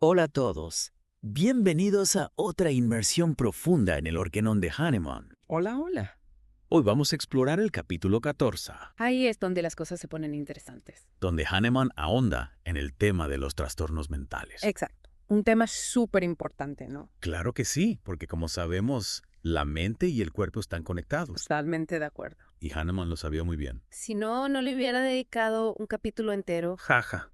Hola a todos. Bienvenidos a otra inmersión profunda en el Orquenón de Hahnemann. Hola, hola. Hoy vamos a explorar el capítulo 14, Ahí es donde las cosas se ponen interesantes. donde Hahnemann ahonda en el tema de los trastornos mentales. Exacto. Un tema súper importante, ¿no? Claro que sí, porque como sabemos, la mente y el cuerpo están conectados. Totalmente de acuerdo. Y Hahnemann lo sabía muy bien. Si no, no le hubiera dedicado un capítulo entero. Jaja.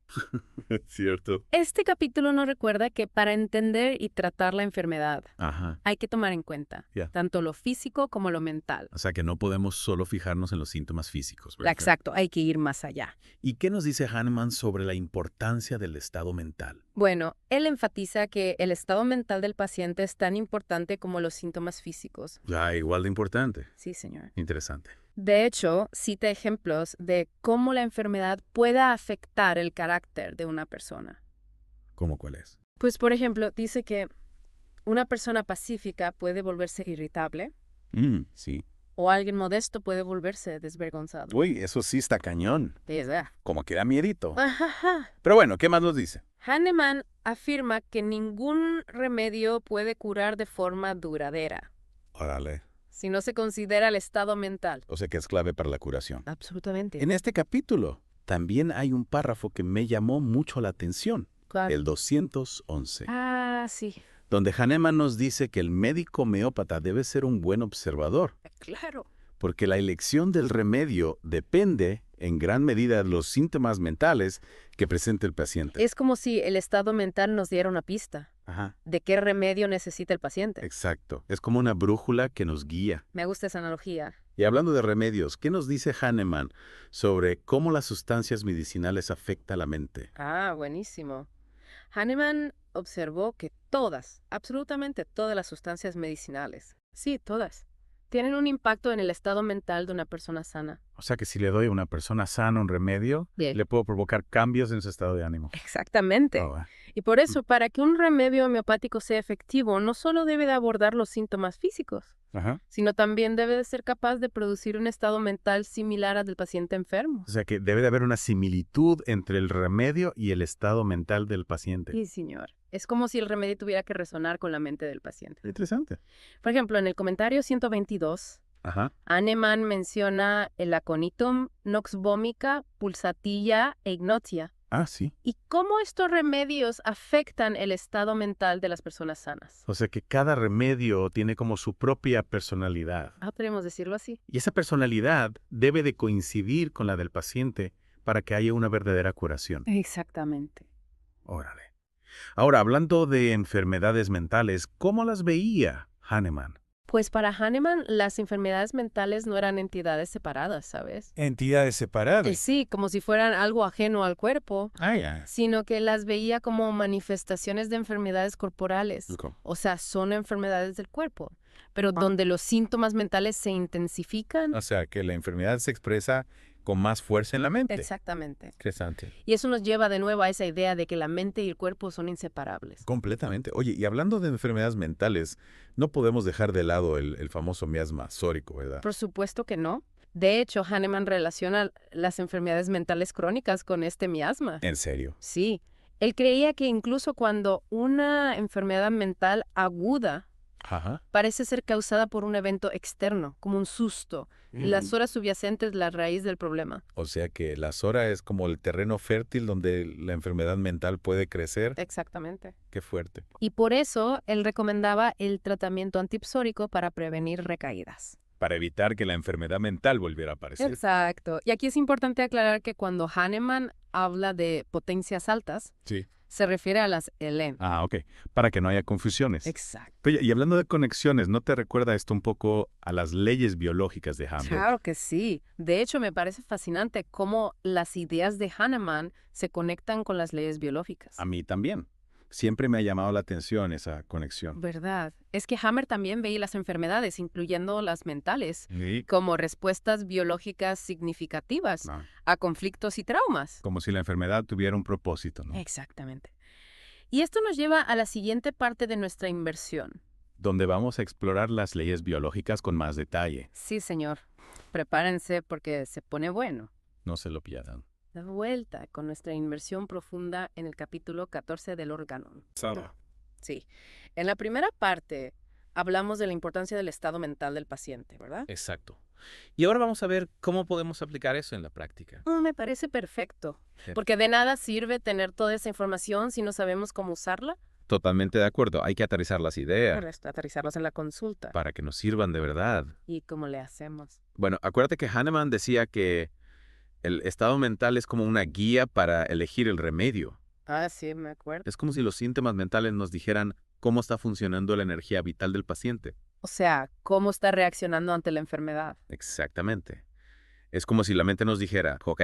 Cierto. Este capítulo nos recuerda que para entender y tratar la enfermedad Ajá. hay que tomar en cuenta Ya. tanto lo físico como lo mental. O sea que no podemos solo fijarnos en los síntomas físicos, ¿verdad? Exacto, hay que ir más allá. ¿Y qué nos dice Hahnemann sobre la importancia del estado mental? Bueno, él enfatiza que el estado mental del paciente es tan importante como los síntomas físicos. Ya, igual de importante. Sí, señor. Interesante. De hecho, cita ejemplos de cómo la enfermedad pueda afectar el carácter de una persona. ¿Cómo cuál es? Pues, por ejemplo, dice que una persona pacífica puede volverse irritable Sí. o alguien modesto puede volverse desvergonzado. Uy, eso sí está cañón. ¿Verdad? Como que da miedito. Ajaja. Pero bueno, ¿qué más nos dice? Hahnemann afirma que ningún remedio puede curar de forma duradera Órale. si no se considera el estado mental. O sea que es clave para la curación. Absolutamente. En este capítulo también hay un párrafo que me llamó mucho la atención. Claro. El 211. Sí. Donde Hahnemann nos dice que el médico homeópata debe ser un buen observador, Claro. porque la elección del remedio depende en gran medida de los síntomas mentales que presenta el paciente. Es como si el estado mental nos diera una pista Ajá, de qué remedio necesita el paciente. exacto. Es como una brújula que nos guía. Me gusta esa analogía. Y hablando de remedios, ¿qué nos dice Hahnemann sobre cómo las sustancias medicinales afectan a la mente? Buenísimo. Hahnemann observó que todas, absolutamente todas las sustancias medicinales, sí, todas, tienen un impacto en el estado mental de una persona sana. O sea que si le doy a una persona sana un remedio, Bien. le puedo provocar cambios en su estado de ánimo. Exactamente. Oh, Y por eso, para que un remedio homeopático sea efectivo, no solo debe de abordar los síntomas físicos, Ajá. sino también debe de ser capaz de producir un estado mental similar al del paciente enfermo. O sea que debe de haber una similitud entre el remedio y el estado mental del paciente. Sí, señor. Es como si el remedio tuviera que resonar con la mente del paciente. Interesante. Por ejemplo, en el comentario 122, Ajá. Hahnemann menciona el aconitum, nox vomica, pulsatilla e ignotia. Ah, sí. ¿Y cómo estos remedios afectan el estado mental de las personas sanas? O sea que cada remedio tiene como su propia personalidad. Podríamos decirlo así. Y esa personalidad debe de coincidir con la del paciente para que haya una verdadera curación. Exactamente. Órale. Ahora, hablando de enfermedades mentales, ¿cómo las veía Hahnemann? Pues para Hahnemann, las enfermedades mentales no eran entidades separadas, ¿sabes? Entidades separadas. Sí, como si fueran algo ajeno al cuerpo, Ah, ya. sino que las veía como manifestaciones de enfermedades corporales. O sea, son enfermedades del cuerpo, pero donde los síntomas mentales se intensifican. O sea, que la enfermedad se expresa con más fuerza en la mente. Exactamente. Interesante. Y eso nos lleva de nuevo a esa idea de que la mente y el cuerpo son inseparables. Completamente. Oye, y hablando de enfermedades mentales, no podemos dejar de lado el famoso miasma sórico, ¿verdad? Por supuesto que no. De hecho, Hahnemann relaciona las enfermedades mentales crónicas con este miasma. ¿En serio? Sí. Él creía que incluso cuando una enfermedad mental aguda Ajá. parece ser causada por un evento externo, como un susto, las horas subyacentes la raíz del problema. O sea que la SORA es como el terreno fértil donde la enfermedad mental puede crecer. Exactamente. Qué fuerte. Y por eso él recomendaba el tratamiento antipsórico para prevenir recaídas. Para evitar que la enfermedad mental volviera a aparecer. Exacto. Y aquí es importante aclarar que cuando Hahnemann habla de potencias altas, Sí. se refiere a las ELEN. Ah, ok. Para que no haya confusiones. Exacto. Oye, y hablando de conexiones, ¿no te recuerda esto un poco a las leyes biológicas de Hamburg? Claro que sí. De hecho, me parece fascinante cómo las ideas de Hahnemann se conectan con las leyes biológicas. A mí también. Siempre me ha llamado la atención esa conexión. ¿Verdad? Es que Hammer también veía las enfermedades, incluyendo las mentales, Sí. como respuestas biológicas significativas No, a conflictos y traumas. como si la enfermedad tuviera un propósito, ¿no? Exactamente. Y esto nos lleva a la siguiente parte de nuestra inversión. Donde vamos a explorar las leyes biológicas con más detalle. Sí, señor. Prepárense porque se pone bueno. No se lo pierdan. De vuelta con nuestra inmersión profunda en el capítulo 14 del órgano. Sara. Sí. En la primera parte hablamos de la importancia del estado mental del paciente, ¿verdad? Exacto. Y ahora vamos a ver cómo podemos aplicar eso en la práctica. Me parece perfecto. Sí. Porque de nada sirve tener toda esa información si no sabemos cómo usarla. Totalmente de acuerdo. Hay que aterrizar las ideas Para aterrizarlas en la consulta. para que nos sirvan de verdad. ¿Y cómo le hacemos? Bueno, acuérdate que Hahnemann decía que el estado mental es como una guía para elegir el remedio. Ah, sí, me acuerdo. Es como si los síntomas mentales nos dijeran cómo está funcionando la energía vital del paciente. O sea, cómo está reaccionando ante la enfermedad. Exactamente. Es como si la mente nos dijera, ok,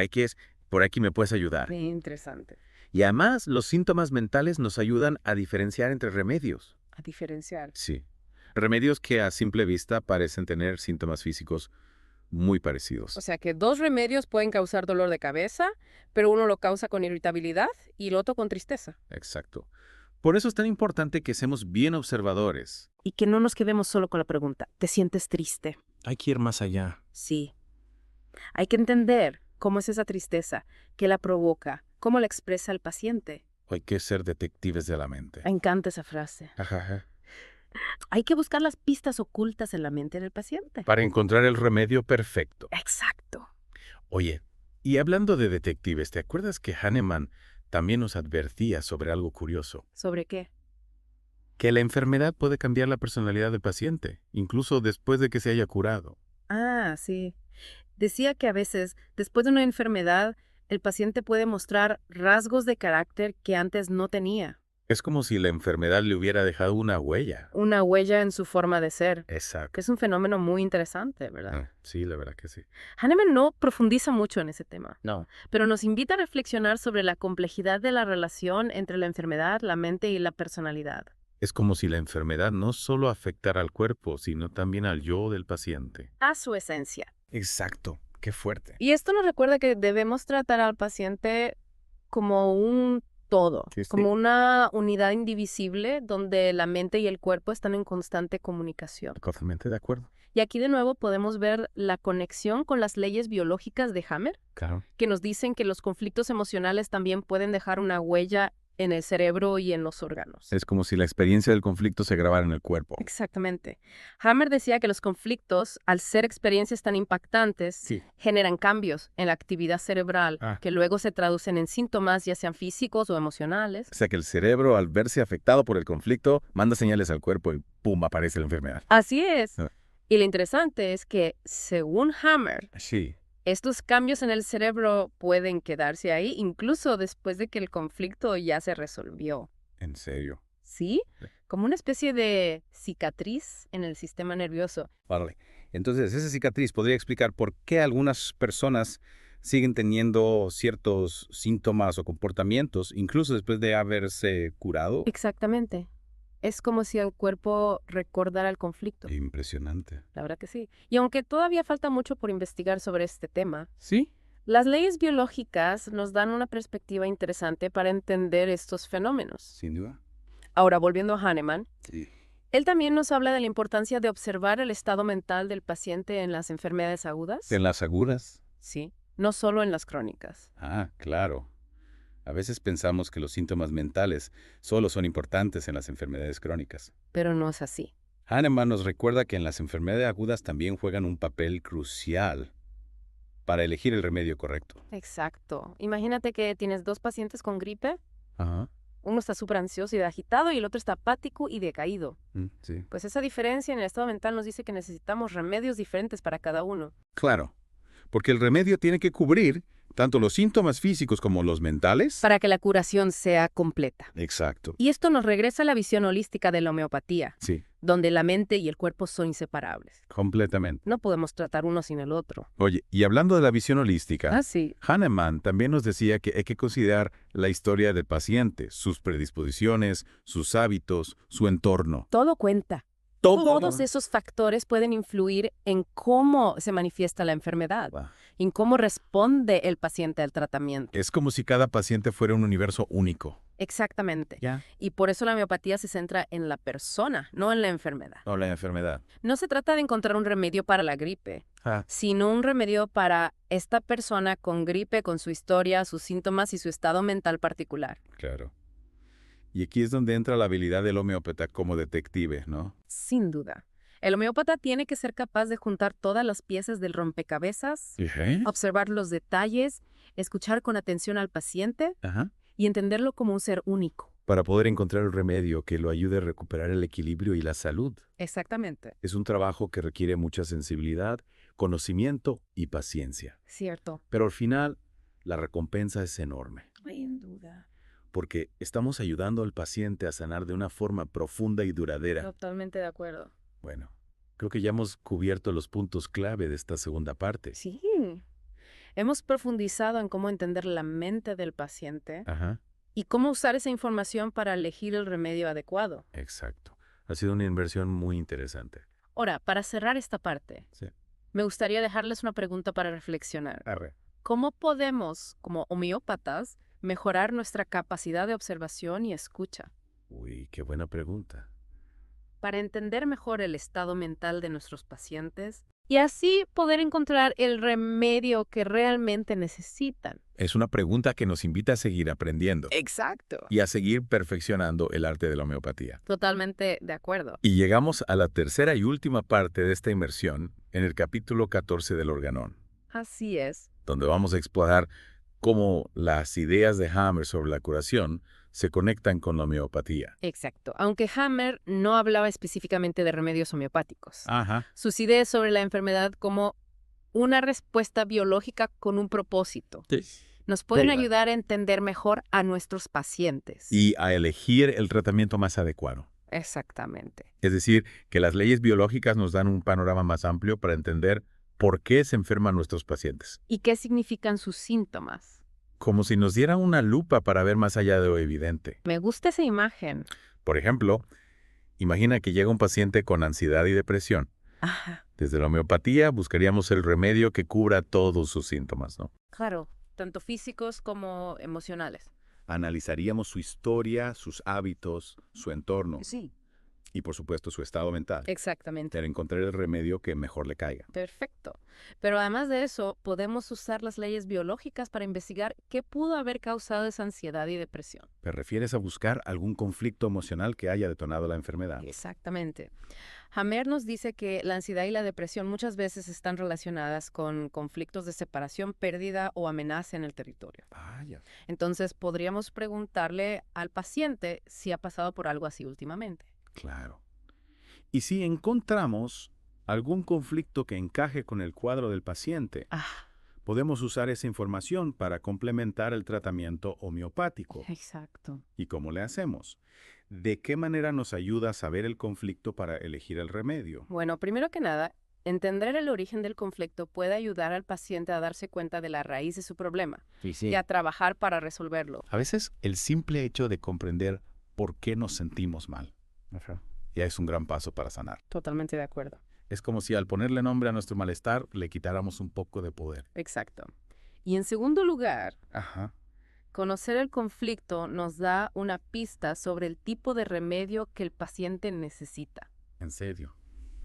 por aquí me puedes ayudar. Muy interesante. Y además, los síntomas mentales nos ayudan a diferenciar entre remedios. A diferenciar. Sí. Remedios que a simple vista parecen tener síntomas físicos muy parecidos. O sea que 2 remedios pueden causar dolor de cabeza, pero uno lo causa con irritabilidad y el otro con tristeza. Exacto. Por eso es tan importante que seamos bien observadores. Y que no nos quedemos solo con la pregunta, ¿te sientes triste? Hay que ir más allá. Sí. Hay que entender cómo es esa tristeza, qué la provoca, cómo la expresa el paciente. Hay que ser detectives de la mente. Me encanta esa frase. Ajá. Hay que buscar las pistas ocultas en la mente del paciente. Para encontrar el remedio perfecto. Exacto. Oye, y hablando de detectives, ¿te acuerdas que Hahnemann también nos advertía sobre algo curioso? ¿Sobre qué? Que la enfermedad puede cambiar la personalidad del paciente, incluso después de que se haya curado. Ah, sí. Decía que a veces, después de una enfermedad, el paciente puede mostrar rasgos de carácter que antes no tenía. Es como si la enfermedad le hubiera dejado una huella. Una huella en su forma de ser, Exacto. que es un fenómeno muy interesante, ¿verdad? Sí, la verdad que sí. Hahnemann no profundiza mucho en ese tema, No. pero nos invita a reflexionar sobre la complejidad de la relación entre la enfermedad, la mente y la personalidad. Es como si la enfermedad no solo afectara al cuerpo, sino también al yo del paciente. A su esencia. Exacto. Qué fuerte. Y esto nos recuerda que debemos tratar al paciente como un todo, Sí, sí. como una unidad indivisible donde la mente y el cuerpo están en constante comunicación. Totalmente de acuerdo. Y aquí de nuevo podemos ver la conexión con las leyes biológicas de Hammer, Claro. que nos dicen que los conflictos emocionales también pueden dejar una huella en el cerebro y en los órganos. Es como si la experiencia del conflicto se grabara en el cuerpo. Exactamente. Hammer decía que los conflictos, al ser experiencias tan impactantes, Sí. generan cambios en la actividad cerebral Ah. que luego se traducen en síntomas, ya sean físicos o emocionales. O sea que el cerebro, al verse afectado por el conflicto, manda señales al cuerpo y ¡pum! Aparece la enfermedad. Así es. Ah. Y lo interesante es que, según Hammer, Sí. estos cambios en el cerebro pueden quedarse ahí incluso después de que el conflicto ya se resolvió. En serio. ¿Sí? Sí. Como una especie de cicatriz en el sistema nervioso. Vale. Entonces, esa cicatriz podría explicar por qué algunas personas siguen teniendo ciertos síntomas o comportamientos, incluso después de haberse curado. Exactamente. Es como si el cuerpo recordara el conflicto. Impresionante. La verdad que sí. Y aunque todavía falta mucho por investigar sobre este tema, ¿Sí? las leyes biológicas nos dan una perspectiva interesante para entender estos fenómenos. Sin duda. Ahora, volviendo a Hahnemann, Sí. él también nos habla de la importancia de observar el estado mental del paciente en las enfermedades agudas. ¿En las agudas? Sí, no solo en las crónicas. Ah, claro. A veces pensamos que los síntomas mentales solo son importantes en las enfermedades crónicas. Pero no es así. Hahnemann nos recuerda que en las enfermedades agudas también juegan un papel crucial para elegir el remedio correcto. Exacto. Imagínate que tienes 2 pacientes con gripe. Ajá. Uno está súper ansioso y agitado y el otro está apático y decaído. Sí. Pues esa diferencia en el estado mental nos dice que necesitamos remedios diferentes para cada uno. Claro, porque el remedio tiene que cubrir tanto los síntomas físicos como los mentales. Para que la curación sea completa. Exacto. Y esto nos regresa a la visión holística de la homeopatía, Sí, donde la mente y el cuerpo son inseparables. completamente. No podemos tratar uno sin el otro. Oye, y hablando de la visión holística, Sí. Hahnemann también nos decía que hay que considerar la historia del paciente, sus predisposiciones, sus hábitos, su entorno. Todo cuenta. Todos esos factores pueden influir en cómo se manifiesta la enfermedad, Wow. en cómo responde el paciente al tratamiento. Es como si cada paciente fuera un universo único. Exactamente. ¿Ya? Y por eso la homeopatía se centra en la persona, no en la enfermedad. O la enfermedad. No se trata de encontrar un remedio para la gripe. sino un remedio para esta persona con gripe, con su historia, sus síntomas y su estado mental particular. Claro. Y aquí es donde entra la habilidad del homeópata como detective, ¿no? Sin duda. El homeópata tiene que ser capaz de juntar todas las piezas del rompecabezas, observar los detalles, escuchar con atención al paciente Ajá. y entenderlo como un ser único. Para poder encontrar el remedio que lo ayude a recuperar el equilibrio y la salud. Exactamente. Es un trabajo que requiere mucha sensibilidad, conocimiento y paciencia. Cierto. Pero al final, la recompensa es enorme, Sin duda. porque estamos ayudando al paciente a sanar de una forma profunda y duradera. Totalmente de acuerdo. Bueno, creo que ya hemos cubierto los puntos clave de esta segunda parte. Sí. Hemos profundizado en cómo entender la mente del paciente Ajá, y cómo usar esa información para elegir el remedio adecuado. exacto. Ha sido una inversión muy interesante. Ahora, para cerrar esta parte, Sí. me gustaría dejarles una pregunta para reflexionar. Arre. ¿Cómo podemos, como homeópatas, mejorar nuestra capacidad de observación y escucha Uy, qué buena pregunta. para entender mejor el estado mental de nuestros pacientes y así poder encontrar el remedio que realmente necesitan? Es una pregunta que nos invita a seguir aprendiendo Exacto. y a seguir perfeccionando el arte de la homeopatía. Totalmente de acuerdo. Y llegamos a la tercera y última parte de esta inmersión en el capítulo 14 del Organón, Así es. donde vamos a explorar cómo las ideas de Hammer sobre la curación se conectan con la homeopatía. Exacto. Aunque Hammer no hablaba específicamente de remedios homeopáticos. Ajá. Sus ideas sobre la enfermedad como una respuesta biológica con un propósito nos pueden Claro. ayudar a entender mejor a nuestros pacientes. Y a elegir el tratamiento más adecuado. Exactamente. Es decir, que las leyes biológicas nos dan un panorama más amplio para entender por qué se enferman nuestros pacientes. ¿Y qué significan sus síntomas? Como si nos dieran una lupa para ver más allá de lo evidente. Me gusta esa imagen. Por ejemplo, imagina que llega un paciente con ansiedad y depresión. Ajá. Desde la homeopatía buscaríamos el remedio que cubra todos sus síntomas, ¿no? Claro, tanto físicos como emocionales. Analizaríamos su historia, sus hábitos, su entorno Sí. y, por supuesto, su estado mental Exactamente. para encontrar el remedio que mejor le caiga. Perfecto. Pero además de eso, podemos usar las leyes biológicas para investigar qué pudo haber causado esa ansiedad y depresión. ¿Te refieres a buscar algún conflicto emocional que haya detonado la enfermedad? Exactamente. Hammer nos dice que la ansiedad y la depresión muchas veces están relacionadas con conflictos de separación, pérdida o amenaza en el territorio. Vaya. Entonces, podríamos preguntarle al paciente si ha pasado por algo así últimamente. Claro. Y si encontramos algún conflicto que encaje con el cuadro del paciente, podemos usar esa información para complementar el tratamiento homeopático. Exacto. ¿Y cómo le hacemos? ¿De qué manera nos ayuda a saber el conflicto para elegir el remedio? Bueno, primero que nada, entender el origen del conflicto puede ayudar al paciente a darse cuenta de la raíz de su problema y a trabajar para resolverlo. A veces el simple hecho de comprender por qué nos sentimos mal ya es un gran paso para sanar. Totalmente de acuerdo. Es como si al ponerle nombre a nuestro malestar le quitáramos un poco de poder. Exacto. Y en segundo lugar, Ajá. conocer el conflicto nos da una pista sobre el tipo de remedio que el paciente necesita. En serio.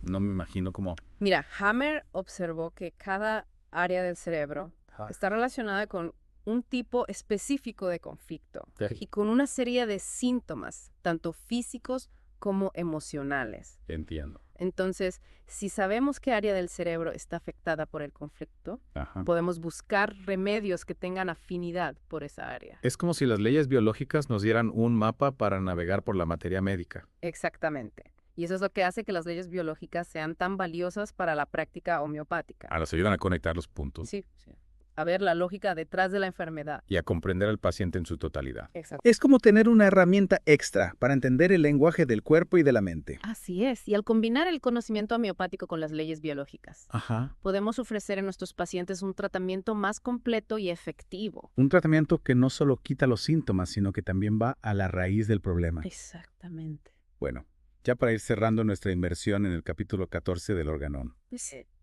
No me imagino cómo... Mira, Hammer observó que cada área del cerebro está relacionada con un tipo específico de conflicto y con una serie de síntomas, tanto físicos como emocionales. Entiendo. Entonces, si sabemos qué área del cerebro está afectada por el conflicto, Ajá. podemos buscar remedios que tengan afinidad por esa área. Es como si las leyes biológicas nos dieran un mapa para navegar por la materia médica. Exactamente. Y eso es lo que hace que las leyes biológicas sean tan valiosas para la práctica homeopática. Nos ayudan a conectar los puntos Sí. A ver la lógica detrás de la enfermedad. y a comprender al paciente en su totalidad. Exacto. Es como tener una herramienta extra para entender el lenguaje del cuerpo y de la mente. Así es. Y al combinar el conocimiento homeopático con las leyes biológicas, Ajá. podemos ofrecer a nuestros pacientes un tratamiento más completo y efectivo. Un tratamiento que no solo quita los síntomas, sino que también va a la raíz del problema. Exactamente. Bueno, ya para ir cerrando nuestra inmersión en el capítulo 14 del Organón,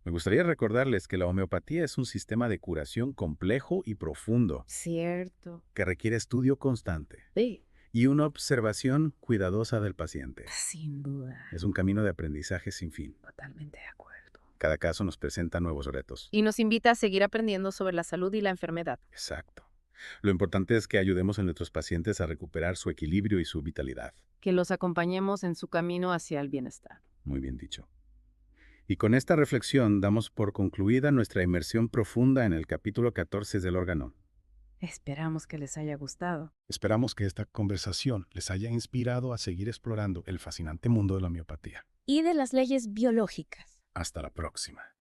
me gustaría recordarles que la homeopatía es un sistema de curación complejo y profundo Cierto. que requiere estudio constante Sí. y una observación cuidadosa del paciente. Sin duda. Es un camino de aprendizaje sin fin. Totalmente de acuerdo. Cada caso nos presenta nuevos retos. Y nos invita a seguir aprendiendo sobre la salud y la enfermedad. Exacto. Lo importante es que ayudemos a nuestros pacientes a recuperar su equilibrio y su vitalidad. Que los acompañemos en su camino hacia el bienestar. Muy bien dicho. Y con esta reflexión damos por concluida nuestra inmersión profunda en el capítulo 14 del órgano. Esperamos que les haya gustado. Esperamos que esta conversación les haya inspirado a seguir explorando el fascinante mundo de la homeopatía. Y de las leyes biológicas. Hasta la próxima.